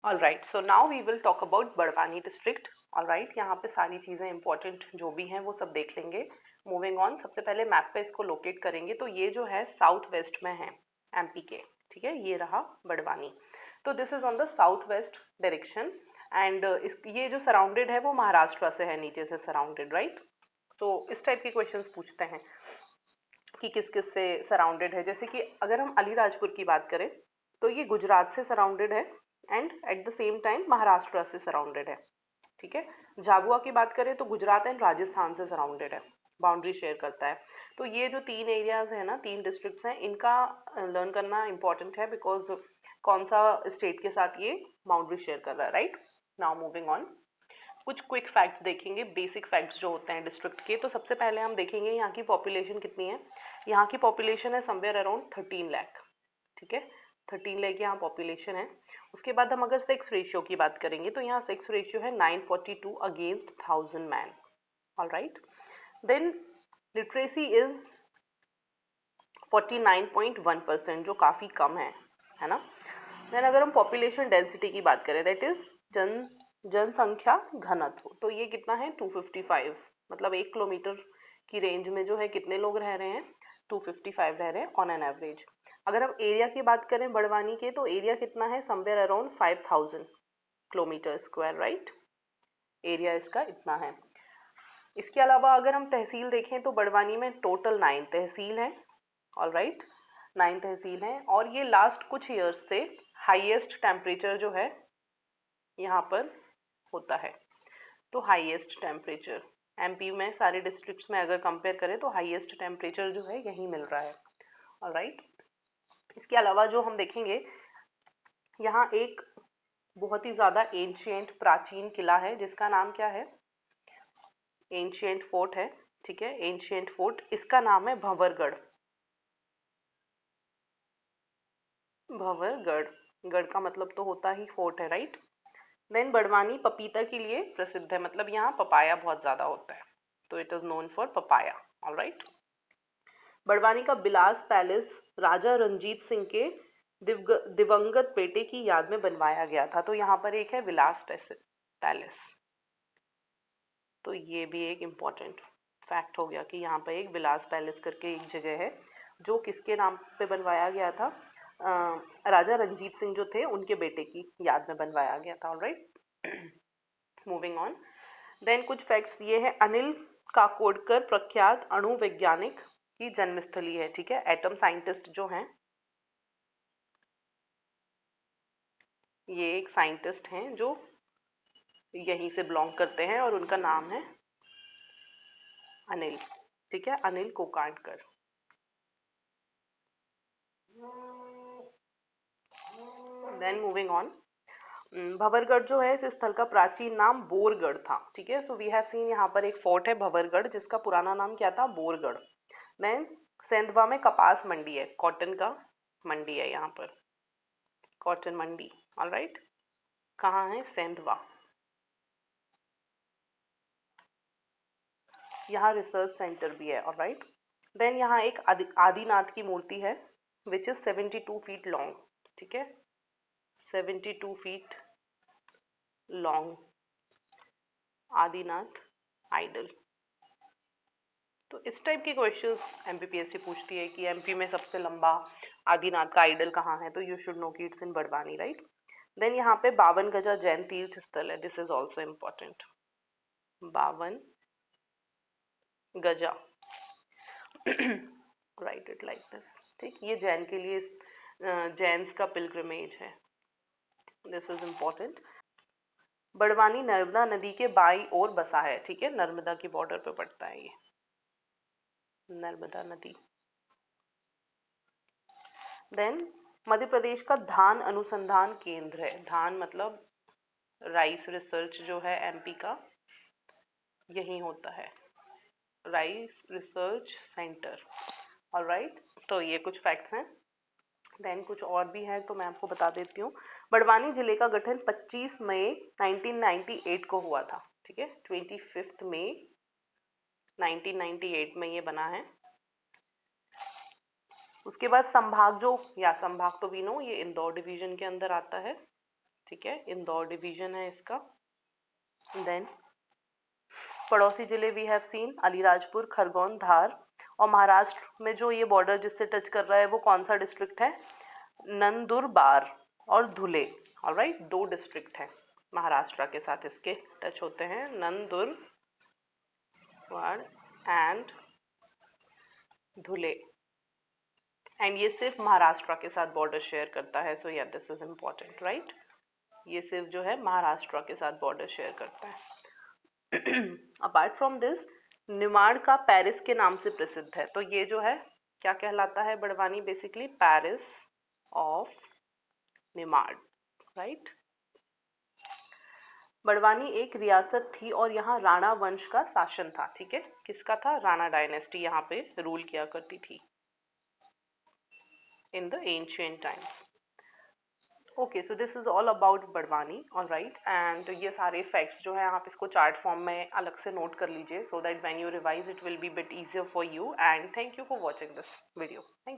All right, so now we will talk about Barwani district. All right, यहाँ पे सारी चीज़ें इंपॉर्टेंट जो भी हैं वो सब देख लेंगे। मूविंग ऑन, सबसे पहले मैप पे इसको लोकेट करेंगे तो ये जो है साउथ वेस्ट में है एमपी के। ठीक है, ये रहा बड़वानी। तो this is on the south west direction and इस ये जो सराउंडेड है वो महाराष्ट्र से है, नीचे से सराउंडेड, राइट। तो इस टाइप के क्वेश्चंस पूछते हैं कि किस किस से सराउंडेड है। जैसे कि अगर हम अलीराजपुर की बात करें तो ये गुजरात से सराउंडेड है and at the same time Maharashtra से सराउंडेड है। ठीक है, झाबुआ की बात करें तो गुजरात एंड राजस्थान से सराउंडेड है, बाउंड्री शेयर करता है। तो ये जो तीन एरियाज है ना, तीन डिस्ट्रिक्ट्स हैं, इनका लर्न करना इंपॉर्टेंट है बिकॉज कौन सा स्टेट के साथ ये बाउंड्री शेयर कर रहा है, राइट। नाउ मूविंग ऑन, कुछ क्विक फैक्ट्स देखेंगे, बेसिक फैक्ट्स जो होते हैं डिस्ट्रिक्ट के। तो सबसे पहले हम देखेंगे यहाँ की पॉपुलेशन कितनी है। यहाँ की पॉपुलेशन है समवेयर अराउंड 13 लाख। ठीक है, 13 लाख यहाँ पॉपुलेशन है। उसके बाद हम अगर सेक्स रेशियो की बात करेंगे तो यहाँ सेक्स रेशियो है 942 against 1000 man. All right, then literacy is 49.1%, जो काफ़ी कम है ना। देन अगर हम पॉपुलेशन डेंसिटी की बात करें, दैट इज जनसंख्या घनत्व, तो ये कितना है 255। मतलब 1 किलोमीटर की रेंज में जो है कितने लोग रह रहे हैं, 255 रह रहे हैं ऑन एन एवरेज। अगर हम एरिया की बात करें बड़वानी के, तो एरिया कितना है somewhere around 5000 kilometre square, right. Area इसका इतना है। इसके अलावा अगर हम तहसील देखें तो बड़वानी में टोटल 9 तहसील हैं। ऑल राइट, 9 तहसील हैं और ये लास्ट कुछ ईयर्स से हाईएस्ट टेम्परेचर जो है यहाँ पर होता है। तो हाईएस्ट टेम्परेचर एमपी में सारे डिस्ट्रिक्ट्स में अगर कंपेयर करें तो हाईएस्ट टेम्परेचर जो है यहीं मिल रहा है। ऑल राइट, इसके अलावा जो हम देखेंगे, यहाँ एक बहुत ही ज़्यादा एंशियंट प्राचीन किला है जिसका नाम क्या है, एंशियंट फोर्ट है। ठीक है, एंशियंट फोर्ट, इसका नाम है भंवरगढ़। भंवरगढ़, गढ़ का मतलब तो होता ही फोर्ट है, राइट। देन बड़वानी पपीता के लिए प्रसिद्ध है, मतलब यहाँ पपाया बहुत ज़्यादा होता है, तो it is known for papaya. All right, Barwani का बिलास पैलेस राजा रंजीत सिंह के दिवंगत बेटे की याद में बनवाया गया था। तो यहाँ पर एक है विलास पैलेस, तो ये भी एक इम्पॉर्टेंट फैक्ट हो गया कि यहाँ पर एक विलास पैलेस करके एक जगह है जो किसके नाम पे बनवाया गया था, राजा रंजीत सिंह जो थे उनके बेटे की याद में बनवाया गया था। ऑलराइट, मूविंग ऑन, देन कुछ फैक्ट्स ये है, अनिल काकोडकर प्रख्यात अणु वैज्ञानिक की जन्मस्थली है। ठीक है, एटम साइंटिस्ट जो हैं, ये एक साइंटिस्ट हैं जो यहीं से बिलोंग करते हैं और उनका नाम है अनिल। ठीक है, Anil Kokandkar. Then moving on, Bhanwargarh जो है इस स्थल का प्राचीन नाम बोरगढ़ था। ठीक है, सो वी हैव सीन यहाँ पर एक फोर्ट है भंवरगढ़ जिसका पुराना नाम क्या था, बोरगढ़। देन सेंधवा में कपास मंडी है, कॉटन का मंडी है यहाँ पर, कॉटन मंडी। ऑल राइट, कहाँ है, सेंधवा। यहाँ रिसर्च सेंटर भी है। ऑल राइट, देन यहाँ एक आदिनाथ की मूर्ति है विच इज 72 फीट लॉन्ग। ठीक है, 72 फीट लॉन्ग आदिनाथ आइडल। तो इस टाइप के क्वेश्चंस एमपीपीएससी पूछती है कि एमपी में सबसे लंबा आदिनाथ का आइडल कहाँ है, तो यू शुड नो कि it's in Barwani, right. Then यहाँ पे 52 गजा जैन तीर्थ स्थल है, this is also important. 52 Gaja, right it like this. ठीक, ये जैन के लिए जैन्स का पिलग्रिमेज है, this is important. Barwani Narmada नदी के बाईं ओर बसा है। ठीक है, नर्मदा की बॉर्डर पे पड़ता है ये, नर्मदा नदी। देन मध्य प्रदेश का धान अनुसंधान केंद्र है, धान मतलब राइस रिसर्च जो है एमपी का यही होता है, राइस रिसर्च सेंटर। ऑलराइट, तो ये कुछ फैक्ट्स हैं। देन कुछ और भी है तो मैं आपको बता देती हूँ। बड़वानी जिले का गठन 25 मई 1998 को हुआ था। ठीक है, 25 मई 1998 में ये बना है। उसके बाद संभाग जो, या संभाग तो भी नो, ये इंदौर डिवीजन के अंदर आता है। ठीक है, इंदौर डिवीजन है इसका। देन पड़ोसी जिले we have seen Alirajpur, Khargone, Dhar. और महाराष्ट्र में जो ये बॉर्डर जिससे टच कर रहा है वो कौन सा डिस्ट्रिक्ट है? नंदुरबार और धुले। ऑलराइट, 2 डिस्ट्रिक्ट हैं महाराष्ट्र के साथ इसके टच होते हैं, नंदुरबार एंड धुले। एंड ये सिर्फ महाराष्ट्र के साथ बॉर्डर शेयर करता है, सो या दिस इज इम्पोर्टेंट, राइट। ये सिर्फ जो है महाराष्ट्र के साथ बॉर्डर शेयर करता है। अपार्ट फ्रॉम दिस, निमाड़ का पेरिस के नाम से प्रसिद्ध है, तो ये जो है क्या कहलाता है Barwani? Basically Paris of Nimar, right. Barwani एक रियासत थी और यहाँ राणा वंश का शासन था, ठीक है। किसका था? राणा डायनेस्टी यहाँ पे रूल किया करती थी in the ancient times. Okay, so this is all about Barwani, all right. And ये सारे फैक्ट्स जो है आप इसको चार्ट फॉर्म में अलग से नोट कर लीजिए, so that when you revise it will be bit easier for you. And thank you for watching this video. Thank